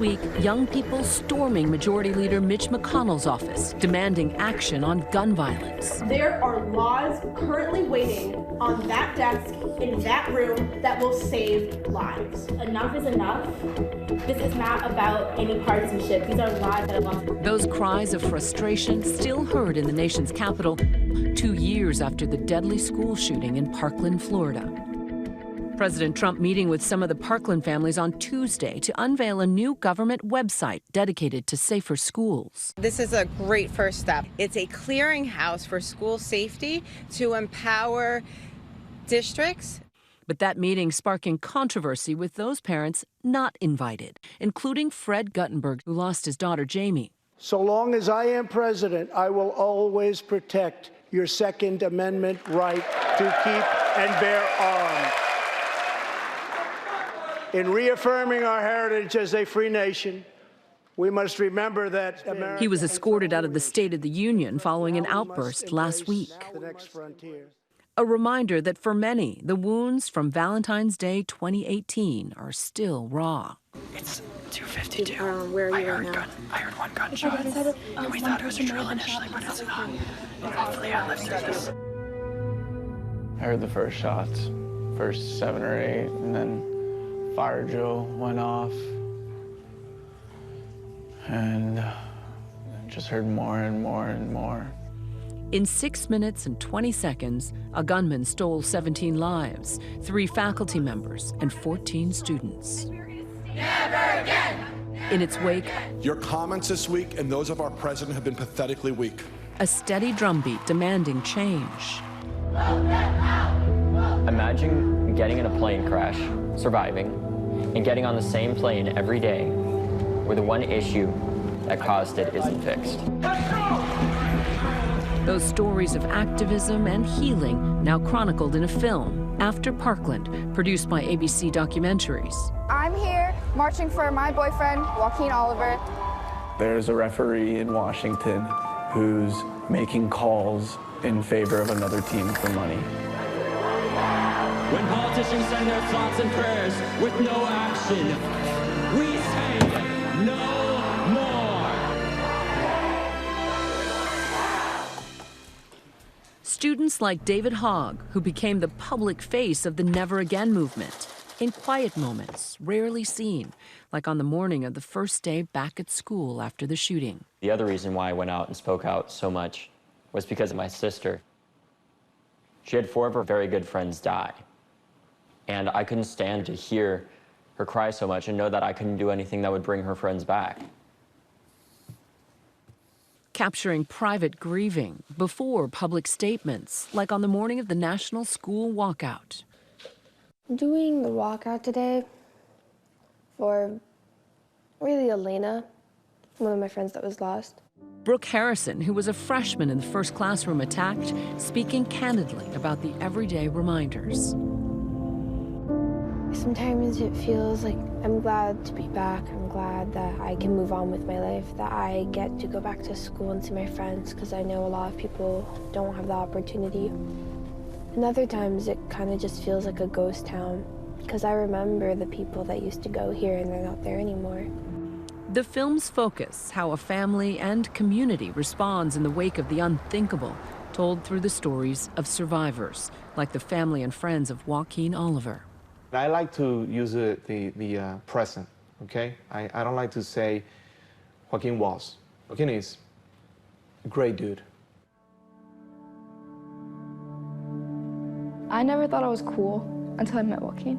week, young people storming Majority Leader Mitch McConnell's office, demanding action on gun violence. There are laws currently waiting on that desk in that room that will save lives. Enough is enough. This is not about any partisanship. These are lives that are lost. Those cries of frustration still heard in the nation's capital 2 years after the deadly school shooting in Parkland, Florida. President Trump meeting with some of the Parkland families on Tuesday to unveil a new government website dedicated to safer schools. This is a great first step. It's a clearinghouse for school safety to empower districts. But that meeting sparking controversy with those parents not invited, including Fred Guttenberg, who lost his daughter Jamie. So long as I am president, I will always protect your Second Amendment right to keep and bear arms. In reaffirming our heritage as a free nation, we must remember that America... He was escorted out of the State of the Union following an outburst last week. A reminder that for many, the wounds from Valentine's Day 2018 are still raw. It's 2:52. Where are you I heard one gunshot. And we thought it was a drill initially, but it's not. Hopefully I lived through this. I heard the first shots, first 7 or 8, and then fire drill went off. And just heard more and more and more. In 6 minutes and 20 seconds, a gunman stole 17 lives, 3 faculty members, and 14 students. Never again! In its wake, your comments this week and those of our president have been pathetically weak. A steady drumbeat demanding change. Imagine getting in a plane crash, surviving, and getting on the same plane every day where the one issue that caused it isn't fixed. Those stories of activism and healing now chronicled in a film, After Parkland, produced by ABC Documentaries. I'm here marching for my boyfriend, Joaquin Oliver. There's a referee in Washington who's making calls in favor of another team for money. When politicians send their thoughts and prayers with no action, we say no more. Students like David Hogg, who became the public face of the Never Again movement, in quiet moments, rarely seen, like on the morning of the first day back at school after the shooting. The other reason why I went out and spoke out so much was because of my sister. She had 4 of her very good friends die. And I couldn't stand to hear her cry so much and know that I couldn't do anything that would bring her friends back. Capturing private grieving before public statements, like on the morning of the National School Walkout. Doing the walkout today for really Elena, one of my friends that was lost. Brooke Harrison, who was a freshman in the first classroom attacked, speaking candidly about the everyday reminders. Sometimes it feels like I'm glad to be back. I'm glad that I can move on with my life, that I get to go back to school and see my friends, because I know a lot of people don't have the opportunity. And other times it kind of just feels like a ghost town, because I remember the people that used to go here and they're not there anymore. The film's focus, how a family and community responds in the wake of the unthinkable, told through the stories of survivors, like the family and friends of Joaquin Oliver. I like to use the present, okay? I don't like to say Joaquin was. Joaquin is a great dude. I never thought I was cool until I met Joaquin.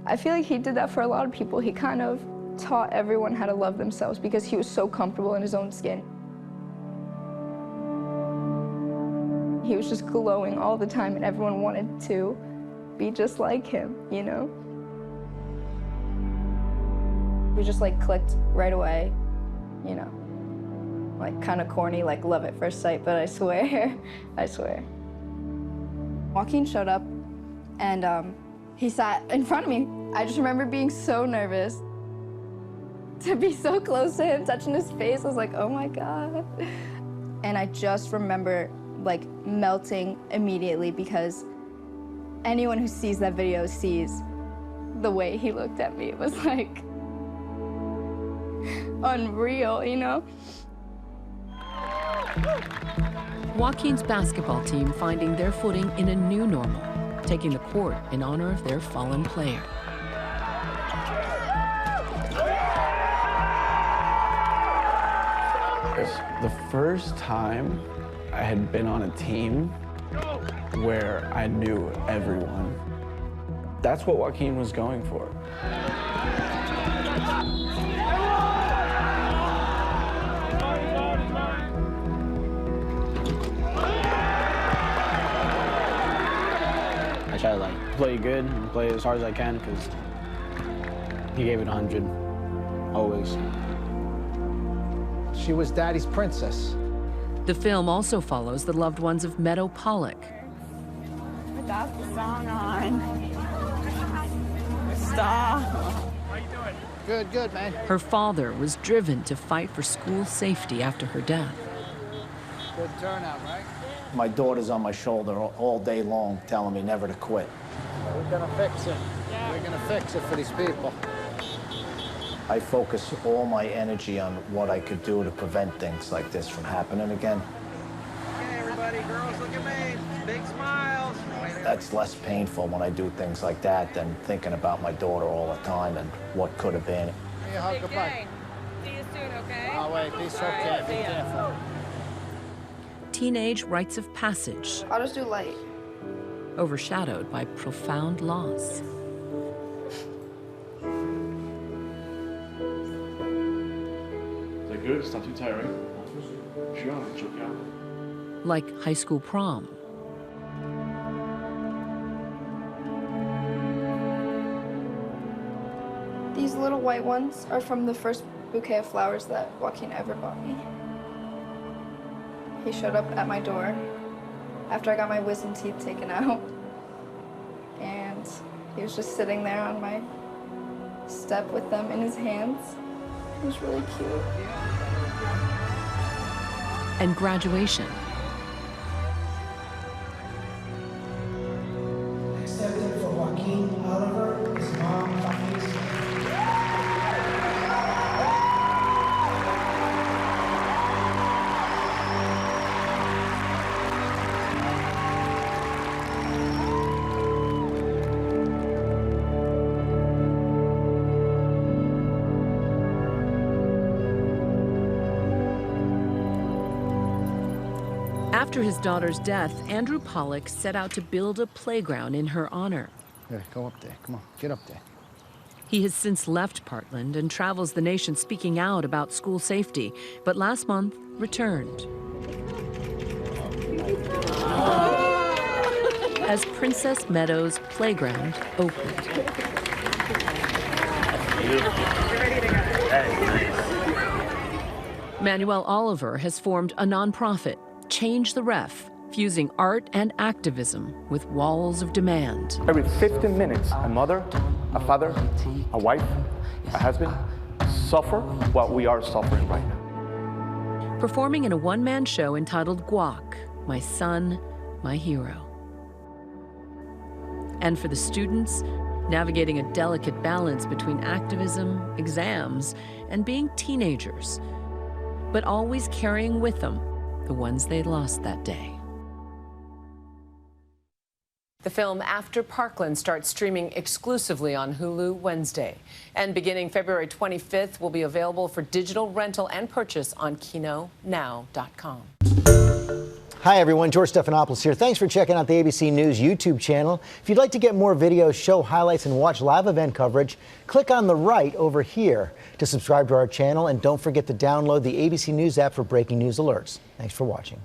I feel like he did that for a lot of people. He kind of taught everyone how to love themselves because he was so comfortable in his own skin. He was just glowing all the time and everyone wanted to be just like him, you know? We just like clicked right away, you know? Like kind of corny, like love at first sight, but I swear, I swear. Joaquin showed up and he sat in front of me. I just remember being so nervous to be so close to him, touching his face. I was like, oh my God. And I just remember like melting immediately because anyone who sees that video sees the way he looked at me. It was like, unreal, you know? Joaquin's basketball team finding their footing in a new normal, taking the court in honor of their fallen player. It's the first time I had been on a team where I knew everyone. That's what Joaquin was going for. I try to play good and play as hard as I can because he gave it 100, always. She was Daddy's princess. The film also follows the loved ones of Meadow Pollock. Without the song on. Stop. How you doing? Good, good, man. Her father was driven to fight for school safety after her death. Good turnout, right? My daughter's on my shoulder all day long, telling me never to quit. We're gonna fix it. We're gonna fix it for these people. I focus all my energy on what I could do to prevent things like this from happening again. Okay, everybody, girls, look at me. Big smiles. That's less painful when I do things like that than thinking about my daughter all the time and what could have been. Hey, Hogg, goodbye. See you soon, okay? Oh, wait, be so careful. Be careful. Teenage rites of passage. I'll just do light. Overshadowed by profound loss. Is that good? It's not too tiring. Sure, choke out. Like high school prom. These little white ones are from the first bouquet of flowers that Joaquin ever bought me. He showed up at my door after I got my wisdom teeth taken out. And he was just sitting there on my step with them in his hands. It was really cute. And graduation. Accepted for Joaquin Oliver, his mom, Fabrice. After his daughter's death, Andrew Pollock set out to build a playground in her honor. Here, go up there. Come on, get up there. He has since left Parkland and travels the nation speaking out about school safety, but last month returned. As Princess Meadows Playground opened. Manuel Oliver has formed a nonprofit, Change the Ref, fusing art and activism with walls of demand. Every 15 minutes, a mother, a father, a wife, a husband suffer what we are suffering right now. Performing in a one-man show entitled Guac, My Son, My Hero. And for the students, navigating a delicate balance between activism, exams, and being teenagers, but always carrying with them the ones they lost that day. The film After Parkland starts streaming exclusively on Hulu Wednesday. And beginning February 25th, will be available for digital rental and purchase on KinoNow.com. Hi, everyone. George Stephanopoulos here. Thanks for checking out the ABC News YouTube channel. If you'd like to get more videos, show highlights, and watch live event coverage, click on the right over here to subscribe to our channel. And don't forget to download the ABC News app for breaking news alerts. Thanks for watching.